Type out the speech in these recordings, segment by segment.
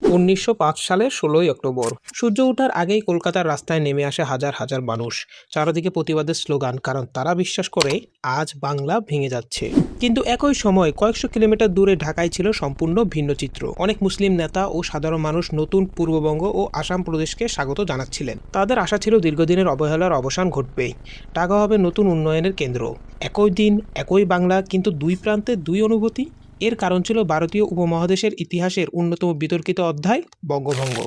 ১৯০৫ সালের ১৬ই অক্টোবর সূর্য ওঠার আগেই কলকাতার রাস্তায় নেমে আসে হাজার হাজার মানুষ। চারদিকে প্রতিবাদের স্লোগান, কারণ তারা বিশ্বাস করে আজ বাংলা ভেঙে যাচ্ছে। কিন্তু একই সময় কয়েকশো কিলোমিটার দূরে ঢাকায় ছিল সম্পূর্ণ ভিন্ন চিত্র। অনেক মুসলিম নেতা ও সাধারণ মানুষ নতুন পূর্ববঙ্গ ও আসাম প্রদেশকে স্বাগত জানাচ্ছিলেন। তাদের আশা ছিল দীর্ঘদিনের অবহেলার অবসান ঘটবেই, ঢাকা হবে নতুন উন্নয়নের কেন্দ্র। একই দিন একই বাংলা, কিন্তু দুই প্রান্তে দুই অনুভূতি। এর কারণ ছিল ভারতীয় উপমহাদেশের ইতিহাসের অন্যতম বিতর্কিত অধ্যায়, বঙ্গভঙ্গ।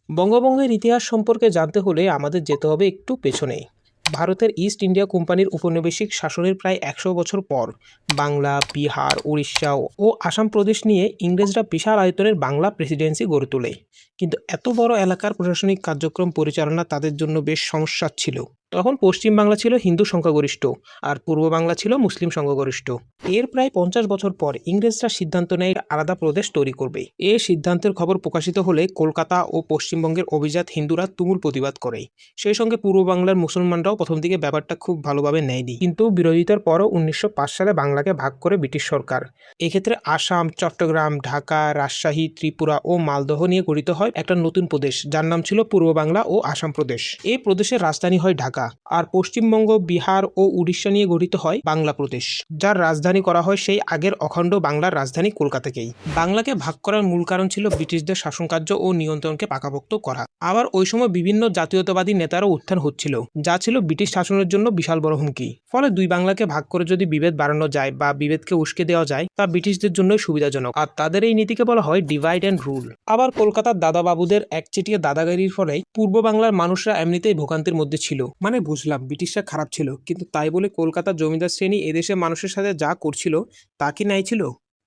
বঙ্গভঙ্গের ইতিহাস সম্পর্কে জানতে হলে আমাদের যেতে হবে একটু পেছনে। ভারতের ইস্ট ইন্ডিয়া কোম্পানির উপনিবেশিক শাসনের প্রায় ১০০ বছর পর বাংলা, বিহার, উড়িষ্যা ও আসাম প্রদেশ নিয়ে ইংরেজরা বিশাল আয়তনের বাংলা প্রেসিডেন্সি গড়ে তোলে। কিন্তু এত বড় এলাকার প্রশাসনিক কার্যক্রম পরিচালনা তাদের জন্য বেশ সমস্যা ছিল। তখন পশ্চিম বাংলা ছিল হিন্দু সংখ্যাগরিষ্ঠ আর পূর্ব বাংলা ছিল মুসলিম সংখ্যাগরিষ্ঠ। এর প্রায় ৫০ বছর পর ইংরেজরা সিদ্ধান্ত নেয় আলাদা প্রদেশ তৈরি করবে। এই সিদ্ধান্তের খবর প্রকাশিত হলে কলকাতা ও পশ্চিমবঙ্গের অভিজাত হিন্দুরা তুমুল প্রতিবাদ করে। সেই সঙ্গে পূর্ব বাংলার মুসলমানরাও প্রথম দিকে ব্যাপারটা খুব ভালোভাবে নেয়নি। কিন্তু বিরোধিতার পরও ১৯০৫ সালে বাংলাকে ভাগ করে ব্রিটিশ সরকার। এক্ষেত্রে আসাম, চট্টগ্রাম, ঢাকা, রাজশাহী, ত্রিপুরা ও মালদহ নিয়ে গঠিত হয় একটা নতুন প্রদেশ, যার নাম ছিল পূর্ব বাংলা ও আসাম প্রদেশ। এই প্রদেশের রাজধানী হয় ঢাকা। আর পশ্চিমবঙ্গ, বিহার ও উড়িষ্যা নিয়ে গঠিত হয় বাংলা প্রদেশ, যার রাজধানী করা হয় সেই আগের অখণ্ড বাংলার রাজধানী কলকাতাকেই। বাংলাকে ভাগ করার মূল কারণ ছিল ব্রিটিশদের শাসনকার্য ও নিয়ন্ত্রণকে পাকাপোক্ত করা। আবার ওই সময় বিভিন্ন জাতীয়তাবাদী নেতারও উত্থান হচ্ছিল, যা ছিল ব্রিটিশ শাসনের জন্য বিশাল বড় হুমকি। ফলে দুই বাংলাকে ভাগ করে যদি বিভেদ বাড়ানো যায় বা বিভেদকে উস্কে দেওয়া যায়, তা ব্রিটিশদের জন্যই সুবিধাজনক। আর তাদের এই নীতিকে বলা হয় ডিভাইড অ্যান্ড রুল। আবার কলকাতার দাদাবাবুদের একচেটিয়া দাদাগিরির ফলে পূর্ব বাংলার মানুষরা এমনিতেই ভোগান্তির মধ্যে ছিল। মানে বুঝলাম ব্রিটিশরা খারাপ ছিল, কিন্তু তাই বলে কলকাতার জমিদার শ্রেণী এদেশের মানুষের সাথে যা করছিল তা কি ন্যায় ছিল?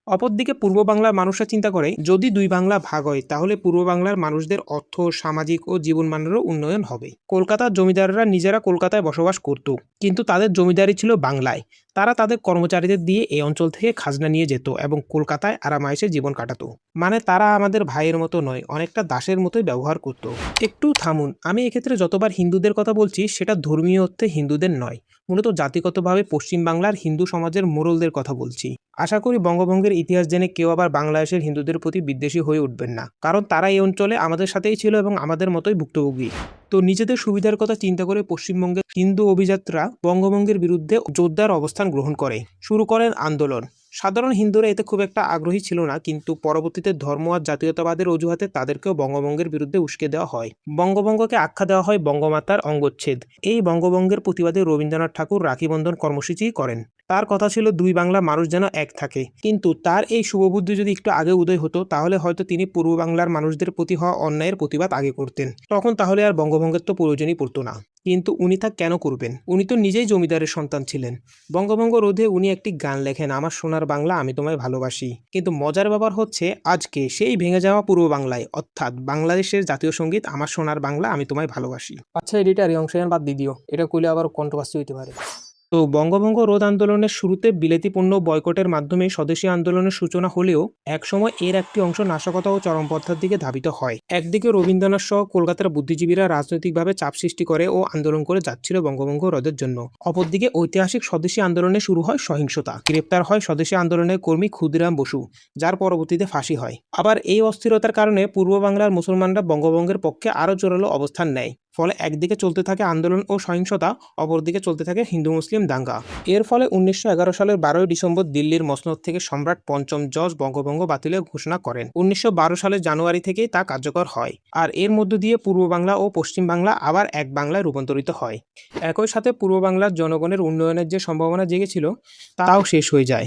অপরদিকে পূর্ব বাংলার মানুষরা চিন্তা করে, যদি দুই বাংলা ভাগ হয় তাহলে পূর্ব বাংলার মানুষদের অর্থ, সামাজিক ও জীবনমানেরও উন্নয়ন হবে। কলকাতার জমিদাররা নিজেরা কলকাতায় বসবাস করত, কিন্তু তাদের জমিদারি ছিল বাংলায়। তারা তাদের কর্মচারীদের দিয়ে এই অঞ্চল থেকে খাজনা নিয়ে যেত এবং কলকাতায় আরামায়েশে জীবন কাটাতো। মানে তারা আমাদের ভাইয়ের মতো নয়, অনেকটা দাসের মতোই ব্যবহার করত। একটু থামুন, আমি এক্ষেত্রে যতবার হিন্দুদের কথা বলছি সেটা ধর্মীয় অর্থে হিন্দুদের নয়, মূলত জাতিগতভাবে পশ্চিম বাংলার হিন্দু সমাজের মোড়লদের কথা বলছি। আশা করি বঙ্গভঙ্গের ইতিহাস জেনে কেউ আবার বাংলাদেশের হিন্দুদের প্রতি বিদ্বেষী হয়ে উঠবেন না, কারণ তারা এই অঞ্চলে আমাদের সাথেই ছিল এবং আমাদের মতোই ভুক্তভোগী। তো নিজেদের সুবিধার কথা চিন্তা করে পশ্চিমবঙ্গের হিন্দু অভিজাতরা বঙ্গভঙ্গের বিরুদ্ধে জোরদার অবস্থান গ্রহণ করে শুরু করেন আন্দোলন। সাধারণ হিন্দুরা এতে খুব একটা আগ্রহী ছিল না, কিন্তু পরবর্তীতে ধর্ম আর জাতীয়তাবাদের অজুহাতে তাদেরকেও বঙ্গভঙ্গের বিরুদ্ধে উস্কে দেওয়া হয়। বঙ্গভঙ্গকে আখ্যা দেওয়া হয় বঙ্গমাতার অঙ্গচ্ছেদ। এই বঙ্গভঙ্গের প্রতিবাদে রবীন্দ্রনাথ ঠাকুর রাখিবন্ধন কর্মসূচি করেন। তার কথা ছিল দুই বাংলার মানুষ যেন এক থাকে। কিন্তু তার এই শুভবুদ্ধি যদি একটু আগে উদয় হতো, তাহলে হয়তো তিনি পূর্ব বাংলার মানুষদের প্রতি হওয়া অন্যায়ের প্রতিবাদ আগে করতেন। তখন তাহলে আর বঙ্গভঙ্গের তো প্রয়োজনই পড়তো না। কিন্তু উনি তা কেন করবেন? উনি তো নিজেই জমিদারের সন্তান ছিলেন। বঙ্গভঙ্গ রোধে উনি একটি গান লেখেন, আমার সোনার বাংলা আমি তোমায় ভালোবাসি। কিন্তু মজার ব্যাপার হচ্ছে, আজকে সেই ভেঙে যাওয়া পূর্ব বাংলায়, অর্থাৎ বাংলাদেশের জাতীয় সঙ্গীত আমার সোনার বাংলা আমি তোমায় ভালোবাসি। আচ্ছা এডিটার, এই অংশ বাদ দিয়ে দিও, এটা কইলে আবার কন্ট্রোভার্সি হইতে পারে। তো বঙ্গভঙ্গ রোধ আন্দোলনের শুরুতে বিলেতি পণ্য বয়কটের মাধ্যমে স্বদেশী আন্দোলনের সূচনা হলেও একসময় এর একটি অংশ নাশকতা ও চরমপন্থার দিকে ধাবিত হয়। একদিকে রবীন্দ্রনাথ সহ কলকাতার বুদ্ধিজীবীরা রাজনৈতিকভাবে চাপ সৃষ্টি করে ও আন্দোলন করে যাচ্ছিল বঙ্গভঙ্গ রোধের জন্য। অপরদিকে ঐতিহাসিক স্বদেশী আন্দোলনে শুরু হয় সহিংসতা। গ্রেপ্তার হয় স্বদেশী আন্দোলনের কর্মী ক্ষুদিরাম বসু, যার পরবর্তীতে ফাঁসি হয়। আবার এই অস্থিরতার কারণে পূর্ব বাংলার মুসলমানরা বঙ্গভঙ্গের পক্ষে আরও জোরালো অবস্থান নেয়। ফলে একদিকে চলতে থাকে আন্দোলন ও সহিংসতা, অপরদিকে চলতে থাকে হিন্দু মুসলিম দাঙ্গা। এর ফলে ১৯১১ সালের ১২ই ডিসেম্বর দিল্লির মসনদ থেকে সম্রাট পঞ্চম জর্জ বঙ্গভঙ্গ বাতিলের ঘোষণা করেন। ১৯১২ সালের জানুয়ারি থেকেই তা কার্যকর হয়। আর এর মধ্য দিয়ে পূর্ব বাংলা ও পশ্চিম বাংলা আবার এক বাংলায় রূপান্তরিত হয়। একই সাথে পূর্ব বাংলার জনগণের উন্নয়নের যে সম্ভাবনা জেগেছিল তাও শেষ হয়ে যায়।